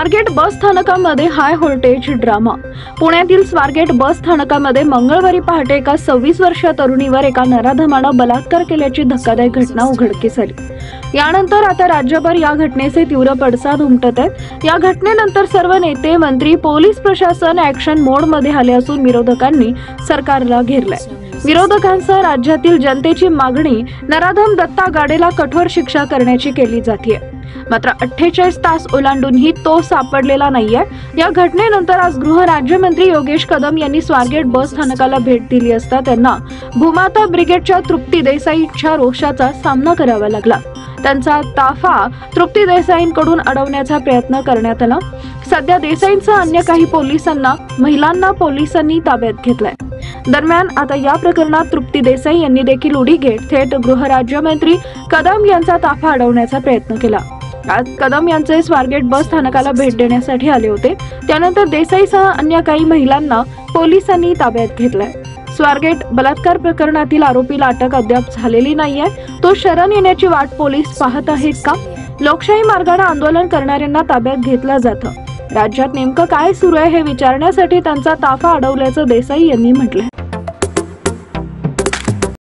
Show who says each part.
Speaker 1: स्वारगेट बस स्थानकामध्ये high voltage drama. पुण्यातील स्वारगेट बस स्थानकामध्ये मंगळवारी पहाटे एका 26 वर्षीय तरुणीवर एका नराधमानं बलात्कार केल्याची धक्कादायक घटना उघडकीस आली। यानंतर आता राज्यभर या घटनेचे तीव्र पडसाद उमटत आहेत। या घटनेनंतर सर्व नेते, मंत्री, पोलीस प्रशासन ऍक्शन मोड मध्ये आले असून विरोधकांनी सरकारला घेरलंय। विरोधकांसह राज्यातील जनतेची मागणी नराधम दत्ता गाडेला कठोर शिक्षा करण्याची केली जाते। मात्र 48 तास ओलांडूनही तो सापडलेला नाहीये। या घटनेनंतर आज गृह राज्यमंत्री योगेश कदम यांनी स्वारगेट बस स्थानकाला भेट दिली असता त्यांना भूमाता ब्रिगेडच्या तृप्ती देसाईंच्या रोषाचा सामना करावा लागला। त्यांचा ताफा तृप्ती देसाईंकडून अडवण्याचा प्रयत्न करण्यात आला। सध्या देसाईंसह अन्य काही महिलांना पोलिसांनी ताब्यात घेतलाय। दरम्यान आता या प्रकरणात तृप्ती देसाई यांनी देखील उडी घेत थेट गृह राज्यमंत्री कदम यांचा ताफा अडवण्याचा प्रयत्न केला। आज कदम यांचे स्वारगेट बस स्थानकाला भेट देण्यासाठी आले होते। त्यानंतर देसाईसह अन्य काही महिलांना पोलिसांनी ताब्यात घेतलाय। स्वारगेट बलात्कार प्रकरणातील आरोपीला अटक अद्याप झालेली नाहीये। तो शरण येण्याची वाट पोलीस पाहत आहेत का? लोकशाही मार्गाने आंदोलन करणाऱ्यांना ताब्यात घेतलं जातं। राज्यात नेमकं काय सुरू आहे हे विचारण्यासाठी त्यांचा ताफा अडवल्याचं देसाई यांनी म्हटलंय।